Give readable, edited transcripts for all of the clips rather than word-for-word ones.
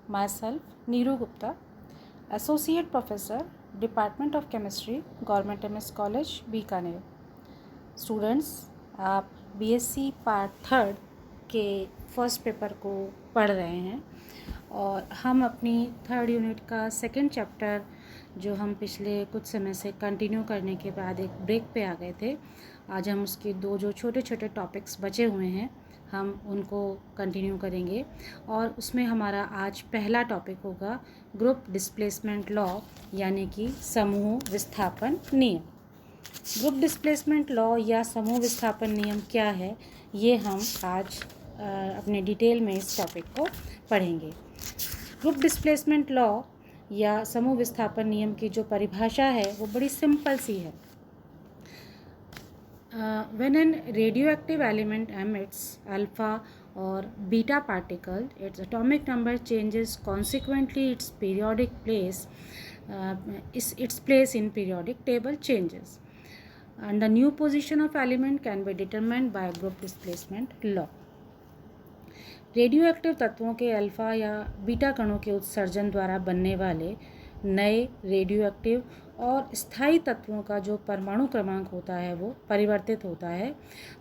myself Neeru Gupta, Associate Professor, Department of Chemistry, Government MS College, Bikaner. Students, आप BSc part third के first paper को पढ़ रहे हैं और हम अपनी थर्ड यूनिट का सेकंड चैप्टर जो हम पिछले कुछ समय से कंटिन्यू करने के बाद एक ब्रेक पे आ गए थे, आज हम उसके दो जो छोटे छोटे टॉपिक्स बचे हुए हैं हम उनको कंटिन्यू करेंगे। और उसमें हमारा आज पहला टॉपिक होगा ग्रुप डिस्प्लेसमेंट लॉ, यानी कि समूह विस्थापन नियम। ग्रुप डिस्प्लेसमेंट लॉ या समूह विस्थापन नियम क्या है, ये हम आज अपने डिटेल में इस टॉपिक को पढ़ेंगे। ग्रुप डिस्प्लेसमेंट लॉ या समूह विस्थापन नियम की जो परिभाषा है वो बड़ी सिंपल सी है। When an radioactive element emits alpha or beta particle, its atomic number changes. Consequently, its periodic place, its place in periodic table changes, and the new position of element can be determined by group displacement law. Radioactive तत्वों के alpha या beta कणों के उत्सर्जन द्वारा बनने वाले नए रेडियोएक्टिव और स्थायी तत्वों का जो परमाणु क्रमांक होता है वो परिवर्तित होता है।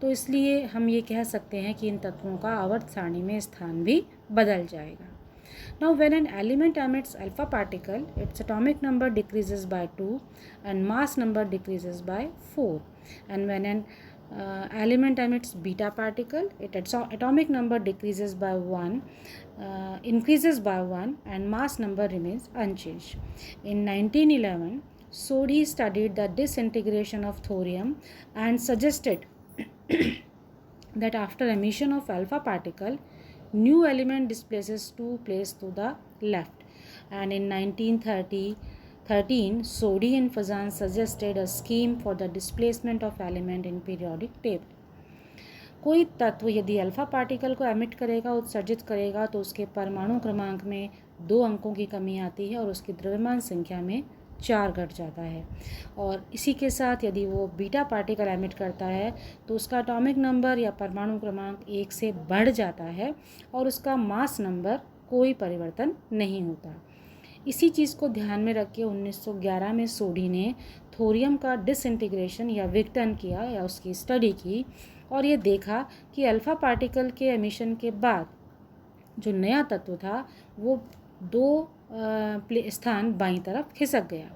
तो इसलिए हम ये कह सकते हैं कि इन तत्वों का आवर्त सारणी में स्थान भी बदल जाएगा। Now when an element emits alpha particle, its atomic number decreases by 2 and mass number decreases by 4. And when an element emits beta particle, its atomic number decreases by 1, increases by 1 and mass number remains unchanged. In 1911, Soddy studied the disintegration of thorium and suggested that after emission of alpha particle, new element displaces 2 place to the left. And in 1913, Soddy and Fazan suggested a scheme for the displacement of element in periodic table. कोई तत्व यदि alpha particle को emit करेगा, उत्सर्जित करेगा, तो उसके परमाणु क्रमांक में 2 अंकों की कमी आती है और उसकी द्रव्यमान संख्या में 4 घट जाता है। और इसी के साथ यदि वो बीटा पार्टिकल एमिट करता है तो उसका एटॉमिक नंबर या परमाणु क्रमांक 1 से बढ़ जाता है और उसका मास नंबर कोई परिवर्तन नहीं होता। इसी चीज़ को ध्यान में रख के 1911 में सोडी ने थोरियम का डिसइंटीग्रेशन या विघटन किया या उसकी स्टडी की और ये देखा कि अल्फा पार्टिकल के एमिशन के बाद जो नया तत्व था वो 2 स्थान बाईं तरफ खिसक गया।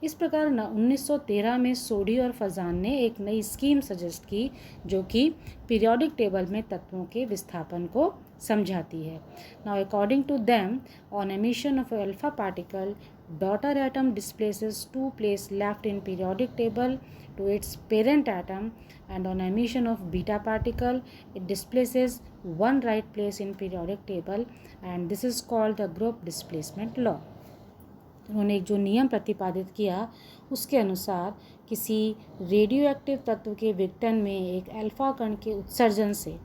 इस प्रकार 1913 में सोडी और फजान ने एक नई स्कीम सजेस्ट की जो कि पीरियोडिक टेबल में तत्वों के विस्थापन को समझाती है। Now according to them, on emission of alpha particle, daughter atom displaces 2 place left in periodic table to its parent atom, and on emission of beta particle it displaces 1 right place in periodic table, and this is called the group displacement law. उन्होंने एक जो नियम प्रतिपादित किया उसके अनुसार किसी radioactive तत्व के विघटन में एक अल्फा कण के उत्सर्जन से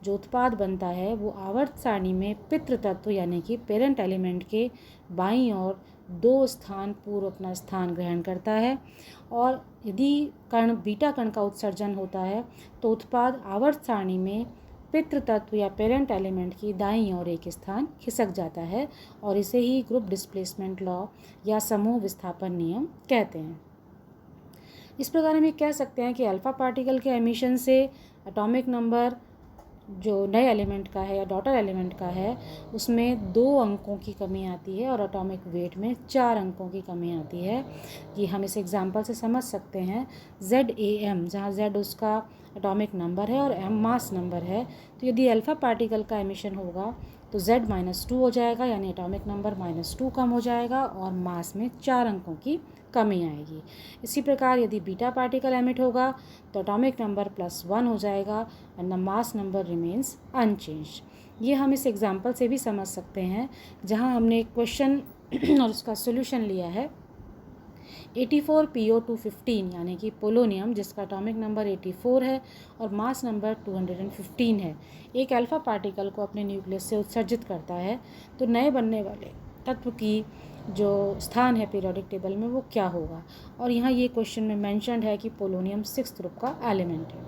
जो उत्पाद बनता है वो आवर्त सारणी में पितृ तत्व यानी कि पेरेंट एलिमेंट के बाईं ओर 2 स्थान पूर्व अपना स्थान ग्रहण करता है। और यदि कण बीटा कण का उत्सर्जन होता है तो उत्पाद आवर्त सारणी में पितृ तत्व या पेरेंट एलिमेंट की दाईं ओर एक स्थान खिसक जाता है और इसे ही ग्रुप डिस्प्लेसमेंट लॉ या समूह विस्थापन नियम कहते हैं। इस प्रकार हम ये कह सकते हैं कि अल्फा पार्टिकल के एमिशन से एटॉमिक नंबर जो नए एलिमेंट का है या डॉटर एलिमेंट का है उसमें 2 अंकों की कमी आती है और एटॉमिक वेट में 4 अंकों की कमी आती है। ये हम इस एग्जांपल से समझ सकते हैं। ZAM, जहाँ Z उसका एटॉमिक नंबर है और M मास नंबर है, तो यदि अल्फा पार्टिकल का एमिशन होगा तो Z-2 हो जाएगा, यानी एटॉमिक नंबर -2 कम हो जाएगा और मास में 4 अंकों की कमी आएगी। इसी प्रकार यदि बीटा पार्टिकल एमिट होगा तो एटॉमिक नंबर +1 हो जाएगा and the mass number remains unchanged. ये हम इस एग्जांपल से भी समझ सकते हैं जहां हमने एक क्वेश्चन और उसका सॉल्यूशन लिया है। 84PO215 यानी कि पोलोनियम जिसका एटॉमिक नंबर 84 है और मास नंबर 215 है, एक अल्फा पार्टिकल को अपने न्यूक्लियस से उत्सर्जित करता है, तो नए बनने वाले तत्व की जो स्थान है पीरियोडिक टेबल में वो क्या होगा। और यहाँ ये क्वेश्चन में मेंशन्ड है कि पोलोनियम 6th ग्रुप का एलिमेंट है।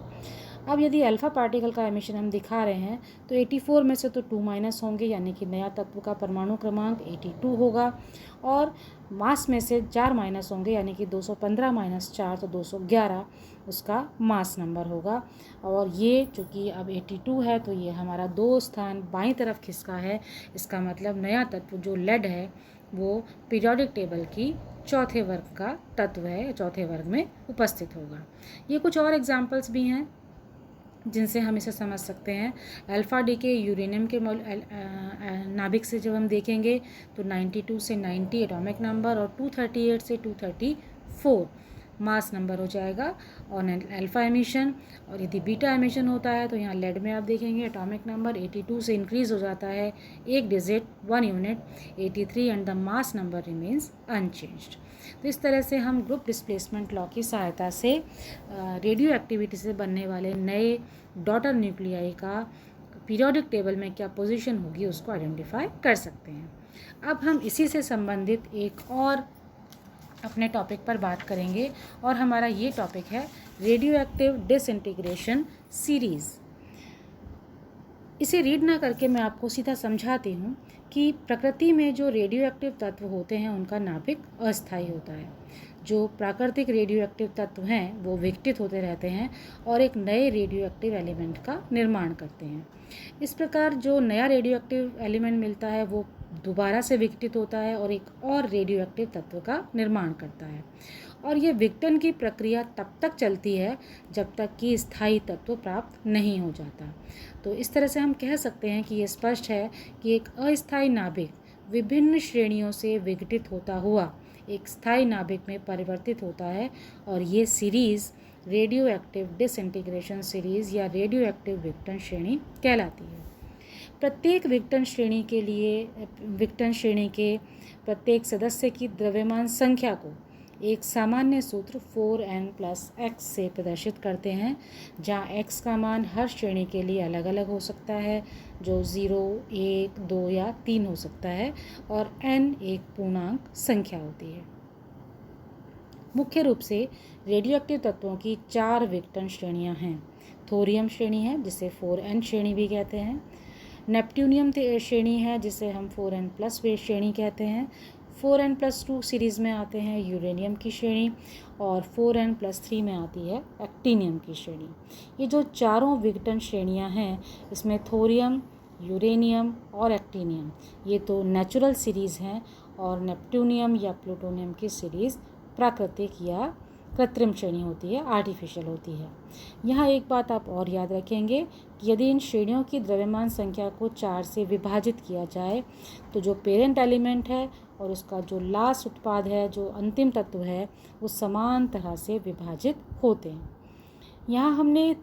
अब यदि अल्फ़ा पार्टिकल का एमिशन हम दिखा रहे हैं तो 84 में से तो 2 माइनस होंगे, यानी कि नया तत्व का परमाणु क्रमांक 82 होगा, और मास में से 4 माइनस होंगे, यानी कि 215 माइनस 4 तो 211 उसका मास नंबर होगा। और ये चूँकि अब 82 है तो ये हमारा 2 स्थान बाईं तरफ खिसका है। इसका मतलब नया तत्व जो लेड है वो पीरियोडिक टेबल की चौथे वर्ग का तत्व है, चौथे वर्ग में उपस्थित होगा। ये कुछ और एग्जाम्पल्स भी हैं जिनसे हम इसे समझ सकते हैं। अल्फ़ा डी के यूरेनियम के नाभिक से जब हम देखेंगे तो 92 से 90 एटॉमिक नंबर और 238 से 234 मास नंबर हो जाएगा और अल्फ़ा एमिशन। और यदि बीटा एमिशन होता है तो यहाँ लेड में आप देखेंगे एटॉमिक नंबर 82 से इंक्रीज़ हो जाता है 1 digit 1 unit 83 and the mass number remains unchanged. तो इस तरह से हम ग्रुप डिस्प्लेसमेंट लॉ की सहायता से रेडियो एक्टिविटी से बनने वाले नए डॉटर न्यूक्लियाई का पीरियोडिक टेबल में क्या पोजीशन होगी उसको आइडेंटिफाई कर सकते हैं। अब हम इसी से संबंधित एक और अपने टॉपिक पर बात करेंगे और हमारा ये टॉपिक है रेडियो एक्टिव डिसइंटीग्रेशन सीरीज़। इसे रीड ना करके मैं आपको सीधा समझाती हूँ कि प्रकृति में जो रेडियो एक्टिव तत्व होते हैं उनका नाभिक अस्थायी होता है। जो प्राकृतिक रेडियो एक्टिव तत्व हैं वो विघटित होते रहते हैं और एक नए रेडियो एक्टिव एलिमेंट का निर्माण करते हैं। इस प्रकार जो नया रेडियो एक्टिव एलिमेंट मिलता है वो दोबारा से विघटित होता है और एक और रेडियो एक्टिव तत्व का निर्माण करता है। और ये विघटन की प्रक्रिया तब तक चलती है जब तक कि स्थायी तत्व प्राप्त नहीं हो जाता। तो इस तरह से हम कह सकते हैं कि ये स्पष्ट है कि एक अस्थायी नाभिक विभिन्न श्रेणियों से विघटित होता हुआ एक स्थायी नाभिक में परिवर्तित होता है और ये series radio active disintegration series या रेडियो एक्टिव विघटन श्रेणी कहलाती है। प्रत्येक विघटन श्रेणी के प्रत्येक सदस्य की द्रव्यमान संख्या को एक सामान्य सूत्र 4n+x से प्रदर्शित करते हैं, जहाँ x का मान हर श्रेणी के लिए अलग अलग हो सकता है, जो 0, 1, 2 या 3 हो सकता है, और n एक पूर्णांक संख्या होती है। मुख्य रूप से रेडियोएक्टिव तत्वों की 4 विघटन श्रेणियां हैं। थोरियम श्रेणी है जिसे 4n श्रेणी भी कहते हैं। नेपट्यूनियम श्रेणी है जिसे हम 4n+ श्रेणी कहते हैं। 4n+2 सीरीज़ में आते हैं यूरेनियम की श्रेणी और 4n+3 में आती है एक्टिनियम की श्रेणी। ये जो चारों विघटन श्रेणियां हैं इसमें थोरियम, यूरेनियम और एक्टिनियम ये तो नेचुरल सीरीज़ हैं और नेपट्यूनियम या प्लूटोनियम की सीरीज़ प्राकृतिक या कृत्रिम श्रेणी होती है, आर्टिफिशियल होती है। यहाँ एक बात आप और याद रखेंगे कि यदि इन श्रेणियों की द्रव्यमान संख्या को 4 से विभाजित किया जाए तो जो पेरेंट एलिमेंट है और उसका जो लास्ट उत्पाद है, जो अंतिम तत्व है, वो समान तरह से विभाजित होते हैं। यहाँ हमने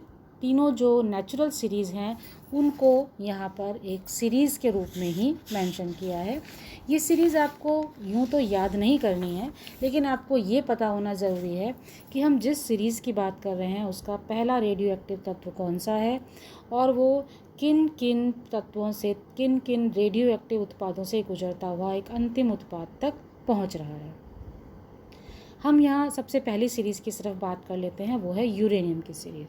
तीनों जो नेचुरल सीरीज़ हैं उनको यहाँ पर एक सीरीज़ के रूप में ही मेंशन किया है। ये सीरीज़ आपको यूँ तो याद नहीं करनी है, लेकिन आपको ये पता होना ज़रूरी है कि हम जिस सीरीज़ की बात कर रहे हैं उसका पहला रेडियो एक्टिव तत्व कौन सा है और वो किन किन तत्वों से, किन किन रेडियो एक्टिव उत्पादों से गुजरता हुआ एक अंतिम उत्पाद तक पहुँच रहा है। हम यहाँ सबसे पहली सीरीज़ की सिर्फ बात कर लेते हैं, वो है यूरेनियम की सीरीज़।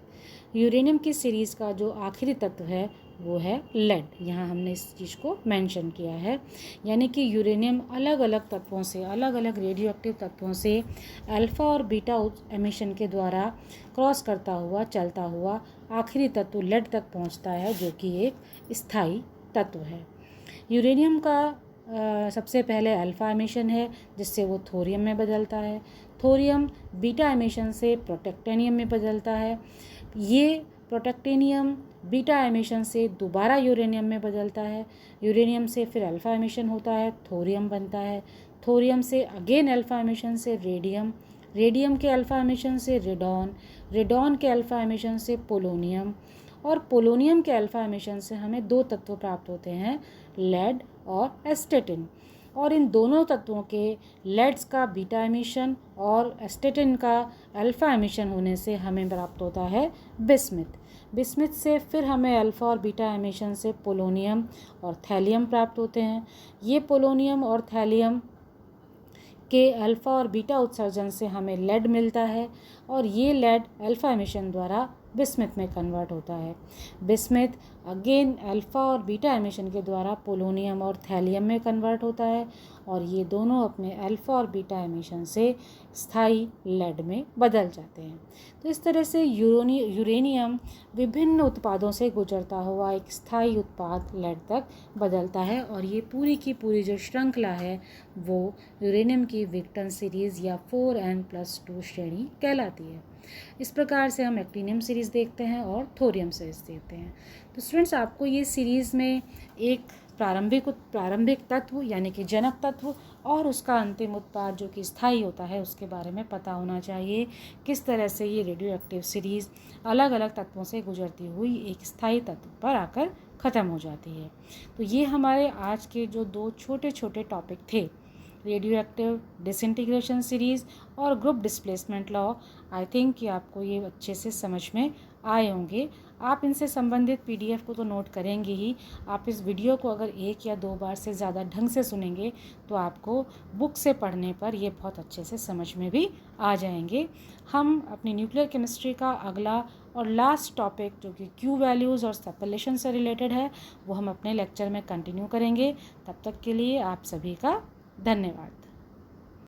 यूरेनियम की सीरीज़ का जो आखिरी तत्व है वो है लेड। यहाँ हमने इस चीज़ को मेंशन किया है, यानी कि यूरेनियम अलग अलग तत्वों से, अलग अलग रेडियो एक्टिव तत्वों से अल्फ़ा और बीटा एमिशन के द्वारा क्रॉस करता हुआ, चलता हुआ आखिरी तत्व लेड तक पहुँचता है, जो कि एक स्थायी तत्व है। यूरेनियम का सबसे पहले अल्फ़ा एमिशन है जिससे वो थोरियम में बदलता है। थोरियम बीटा एमिशन से प्रोटेक्टेनियम में बदलता है। ये प्रोटेक्टेनियम बीटा एमिशन से दोबारा यूरेनियम में बदलता है। यूरेनियम से फिर अल्फ़ा एमिशन होता है, थोरियम बनता है। थोरियम से अगेन अल्फ़ा एमिशन से रेडियम, रेडियम के अल्फ़ा एमिशन से रेडॉन, रेडॉन के अल्फ़ा एमिशन से पोलोनियम और पोलोनियम के अल्फ़ा एमिशन से हमें 2 तत्व प्राप्त होते हैं, लेड और एस्टेटिन। और इन दोनों तत्वों के लेड्स का बीटा एमिशन और एस्टेटिन का अल्फ़ा एमिशन होने से हमें प्राप्त होता है बिस्मिथ। बिस्मिथ से फिर हमें अल्फ़ा और बीटा एमिशन से पोलोनियम और थैलियम प्राप्त होते हैं। ये पोलोनियम और थैलियम के अल्फ़ा और बीटा उत्सर्जन से हमें लेड मिलता है और ये लेड अल्फ़ा एमिशन द्वारा बिस्मथ में कन्वर्ट होता है। बिस्मथ अगेन अल्फ़ा और बीटा एमिशन के द्वारा पोलोनियम और थैलियम में कन्वर्ट होता है और ये दोनों अपने अल्फ़ा और बीटा एमिशन से स्थायी लेड में बदल जाते हैं। तो इस तरह से यूरेनियम विभिन्न उत्पादों से गुजरता हुआ एक स्थायी उत्पाद लेड तक बदलता है और ये पूरी की पूरी जो श्रृंखला है वो यूरेनियम की विक्टन सीरीज़ या 4n+2 श्रेणी कहलाती है। इस प्रकार से हम एक्टिनियम सीरीज़ देखते हैं और थोरियम सीरीज़ देखते हैं। तो स्टूडेंट्स, आपको ये सीरीज़ में एक प्रारंभिक तत्व यानी कि जनक तत्व और उसका अंतिम उत्पाद जो कि स्थायी होता है उसके बारे में पता होना चाहिए। किस तरह से ये रेडियो एक्टिव सीरीज़ अलग अलग तत्वों से गुजरती हुई एक स्थायी तत्व पर आकर ख़त्म हो जाती है। तो ये हमारे आज के जो 2 छोटे छोटे टॉपिक थे, रेडियो एक्टिव डिसइंटीग्रेशन सीरीज़ और group displacement law, I think कि आपको ये अच्छे से समझ में आए होंगे। आप इनसे संबंधित PDF को तो नोट करेंगे ही, आप इस वीडियो को अगर 1 या 2 बार से ज़्यादा ढंग से सुनेंगे तो आपको बुक से पढ़ने पर ये बहुत अच्छे से समझ में भी आ जाएंगे। हम अपनी न्यूक्लियर केमिस्ट्री का अगला और लास्ट टॉपिक जो कि क्यू वैल्यूज़ और सेपरेशन से रिलेटेड है वो हम अपने लेक्चर में कंटिन्यू करेंगे। तब तक के लिए आप सभी का धन्यवाद।